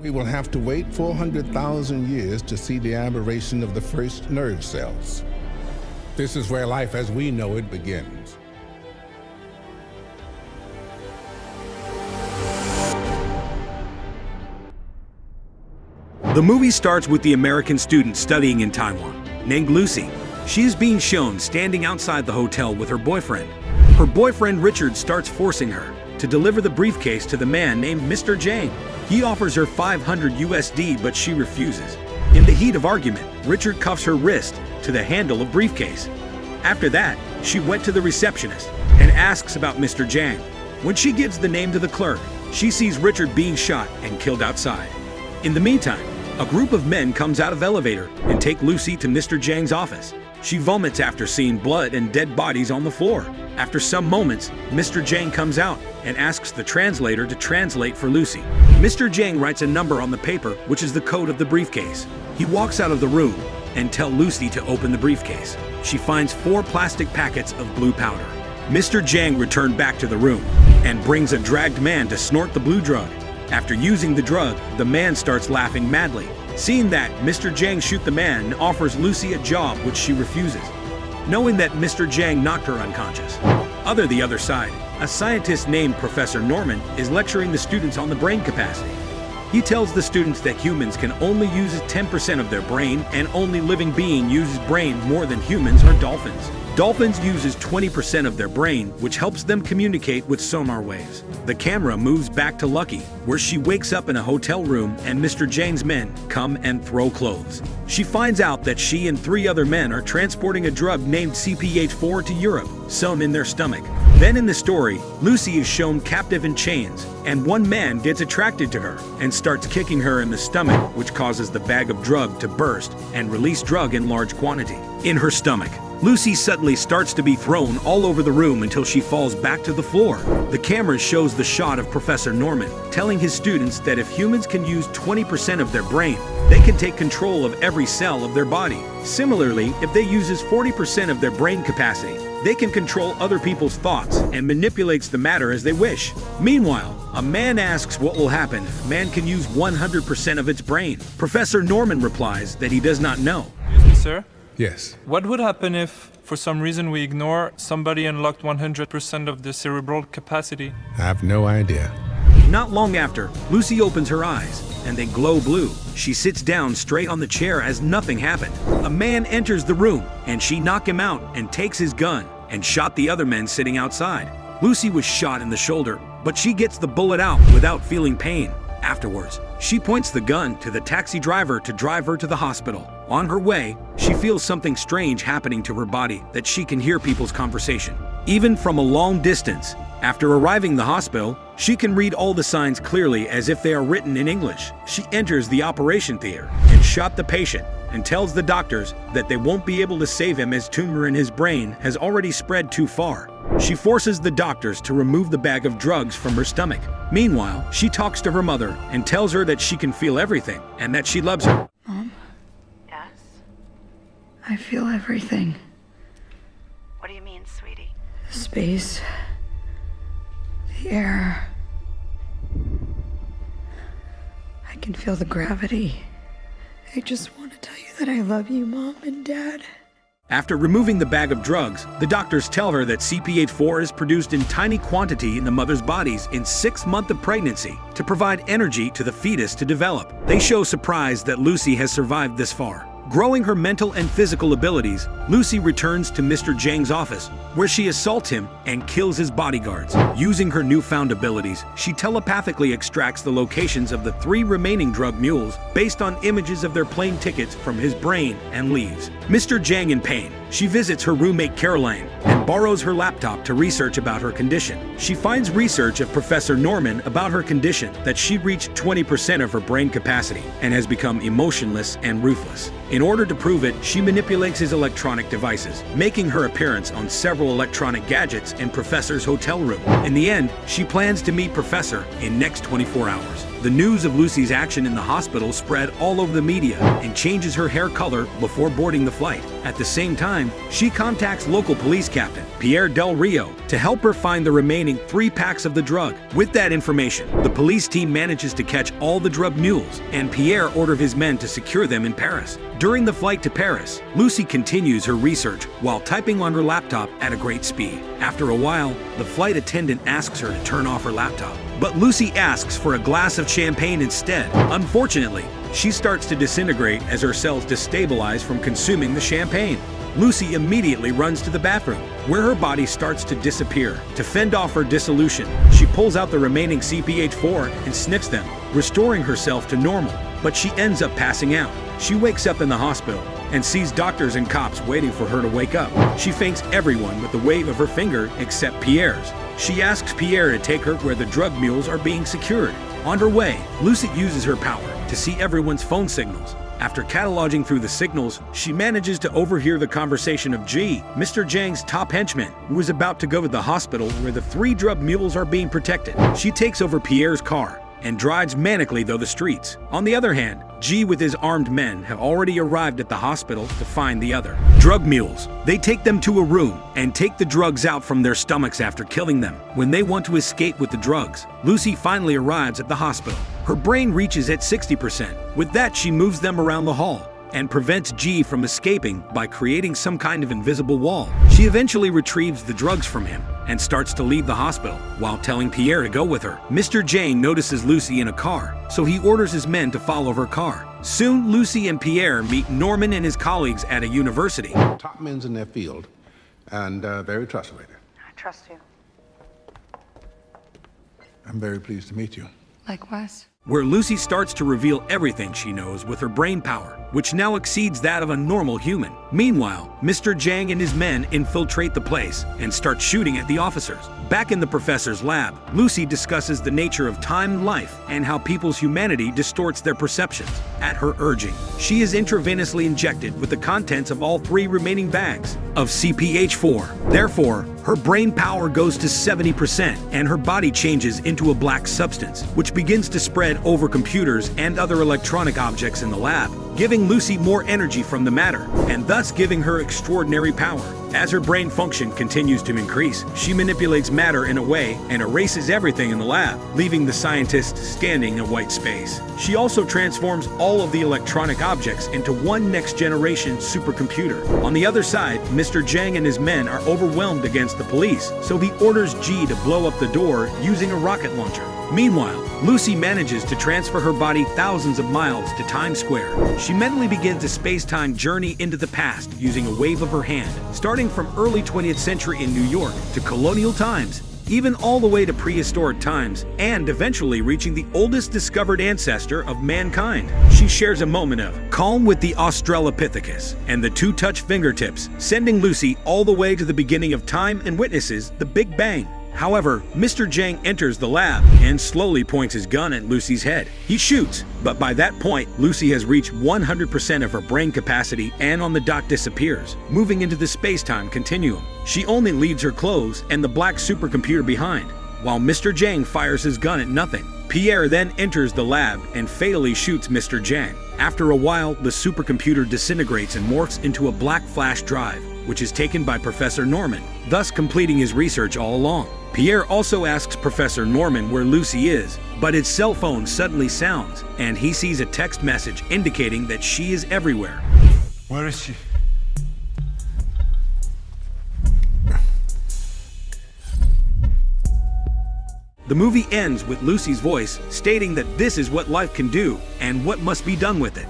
We will have to wait 400,000 years to see the aberration of the first nerve cells. This is where life as we know it begins. The movie starts with the American student studying in Taiwan, named Lucy. She is being shown standing outside the hotel with her boyfriend. Her boyfriend Richard starts forcing her to deliver the briefcase to the man named Mr. Jang. He offers her 500 USD, but she refuses. In the heat of argument, Richard cuffs her wrist to the handle of briefcase. After that, she went to the receptionist and asks about Mr. Jang. When she gives the name to the clerk, she sees Richard being shot and killed outside. In the meantime, a group of men comes out of elevator and take Lucy to Mr. Jang's office. She vomits after seeing blood and dead bodies on the floor. After some moments, Mr. Jang comes out and asks the translator to translate for Lucy. Mr. Jang writes a number on the paper, which is the code of the briefcase. He walks out of the room and tells Lucy to open the briefcase. She finds 4 plastic packets of blue powder. Mr. Jang returned back to the room and brings a dragged man to snort the blue drug. After using the drug, the man starts laughing madly. Seeing that, Mr. Jang shoots the man and offers Lucy a job, which she refuses, knowing that Mr. Jang knocked her unconscious. The other side, a scientist named Professor Norman is lecturing the students on the brain capacity. He tells the students that humans can only use 10% of their brain, and only living being uses brain more than humans or dolphins. Dolphins uses 20% of their brain, which helps them communicate with sonar waves. The camera moves back to Lucky, where she wakes up in a hotel room and Mr. Jang's men come and throw clothes. She finds out that she and 3 other men are transporting a drug named CPH4 to Europe, some in their stomach. Then in the story, Lucy is shown captive in chains, and one man gets attracted to her and starts kicking her in the stomach, which causes the bag of drug to burst and release drug in large quantity in her stomach. Lucy suddenly starts to be thrown all over the room until she falls back to the floor. The camera shows the shot of Professor Norman telling his students that if humans can use 20% of their brain, they can take control of every cell of their body. Similarly, if they uses 40% of their brain capacity, they can control other people's thoughts and manipulates the matter as they wish. Meanwhile, a man asks what will happen if man can use 100% of its brain. Professor Norman replies that he does not know. Excuse me, sir? Yes. What would happen if, for some reason, we ignore somebody unlocked 100% of the cerebral capacity? I have no idea. Not long after, Lucy opens her eyes, and they glow blue. She sits down straight on the chair as nothing happened. A man enters the room, and she knocks him out and takes his gun and shot the other men sitting outside. Lucy was shot in the shoulder, but she gets the bullet out without feeling pain. Afterwards, she points the gun to the taxi driver to drive her to the hospital. On her way, she feels something strange happening to her body, that she can hear people's conversation, even from a long distance. After arriving at the hospital, she can read all the signs clearly as if they are written in English. She enters the operation theater and shot the patient and tells the doctors that they won't be able to save him as tumor in his brain has already spread too far. She forces the doctors to remove the bag of drugs from her stomach. Meanwhile, she talks to her mother and tells her that she can feel everything and that she loves her. Mom? Yes? I feel everything. What do you mean, sweetie? Space. The air. I can feel the gravity. I just want to tell you that I love you, Mom and Dad. After removing the bag of drugs, the doctors tell her that CPH4 is produced in tiny quantity in the mother's bodies in 6 months of pregnancy to provide energy to the fetus to develop. They show surprise that Lucy has survived this far. Growing her mental and physical abilities, Lucy returns to Mr. Jang's office, where she assaults him and kills his bodyguards. Using her newfound abilities, she telepathically extracts the locations of the 3 remaining drug mules based on images of their plane tickets from his brain and leaves. Mr. Jang in pain, she visits her roommate Caroline and borrows her laptop to research about her condition. She finds research of Professor Norman about her condition that she reached 20% of her brain capacity and has become emotionless and ruthless. In order to prove it, she manipulates his electronic devices, making her appearance on several electronic gadgets in Professor's hotel room. In the end, she plans to meet Professor in next 24 hours. The news of Lucy's action in the hospital spread all over the media and changes her hair color before boarding the flight. At the same time, she contacts local police captain Pierre Del Rio to help her find the remaining 3 packs of the drug. With that information, the police team manages to catch all the drug mules, and Pierre orders his men to secure them in Paris. During the flight to Paris, Lucy continues her research while typing on her laptop at a great speed. After a while, the flight attendant asks her to turn off her laptop, but Lucy asks for a glass of champagne instead. Unfortunately, she starts to disintegrate as her cells destabilize from consuming the champagne. Lucy immediately runs to the bathroom, where her body starts to disappear. To fend off her dissolution, she pulls out the remaining CPH4 and sniffs them, restoring herself to normal. But she ends up passing out. She wakes up in the hospital and sees doctors and cops waiting for her to wake up. She thanks everyone with a wave of her finger except Pierre's. She asks Pierre to take her where the drug mules are being secured. On her way, Lucy uses her power to see everyone's phone signals. After cataloging through the signals, she manages to overhear the conversation of G, Mr. Zhang's top henchman, who is about to go to the hospital where the 3 drug mules are being protected. She takes over Pierre's car and drives manically through the streets. On the other hand, G with his armed men have already arrived at the hospital to find the other drug mules. They take them to a room and take the drugs out from their stomachs after killing them. When they want to escape with the drugs, Lucy finally arrives at the hospital. Her brain reaches at 60%. With that, she moves them around the hall and prevents G from escaping by creating some kind of invisible wall. She eventually retrieves the drugs from him and starts to leave the hospital while telling Pierre to go with her. Mr. Zhang notices Lucy in a car, so he orders his men to follow her car. Soon, Lucy and Pierre meet Norman and his colleagues at a university. Top men in their field and very trustworthy. I trust you. I'm very pleased to meet you. Likewise. Where Lucy starts to reveal everything she knows with her brain power, which now exceeds that of a normal human. Meanwhile, Mr. Zhang and his men infiltrate the place and start shooting at the officers. Back in the professor's lab, Lucy discusses the nature of time and life and how people's humanity distorts their perceptions. At her urging, she is intravenously injected with the contents of all 3 remaining bags of CPH4. Therefore, her brain power goes to 70% and her body changes into a black substance, which begins to spread over computers and other electronic objects in the lab, giving Lucy more energy from the matter, and thus giving her extraordinary power. As her brain function continues to increase, she manipulates matter in a way and erases everything in the lab, leaving the scientist standing in a white space. She also transforms all of the electronic objects into one next-generation supercomputer. On the other side, Mr. Zhang and his men are overwhelmed against the police, so he orders G to blow up the door using a rocket launcher. Meanwhile, Lucy manages to transfer her body thousands of miles to Times Square. She mentally begins a space-time journey into the past using a wave of her hand, starting from early 20th century in New York to colonial times, even all the way to prehistoric times, and eventually reaching the oldest discovered ancestor of mankind. She shares a moment of calm with the Australopithecus and the 2 touch fingertips, sending Lucy all the way to the beginning of time and witnesses the Big Bang. However, Mr. Zhang enters the lab and slowly points his gun at Lucy's head. He shoots, but by that point, Lucy has reached 100% of her brain capacity and on the dot disappears, moving into the space-time continuum. She only leaves her clothes and the black supercomputer behind, while Mr. Zhang fires his gun at nothing. Pierre then enters the lab and fatally shoots Mr. Zhang. After a while, the supercomputer disintegrates and morphs into a black flash drive, which is taken by Professor Norman, thus completing his research all along. Pierre also asks Professor Norman where Lucy is, but his cell phone suddenly sounds, and he sees a text message indicating that she is everywhere. Where is she? The movie ends with Lucy's voice stating that this is what life can do and what must be done with it.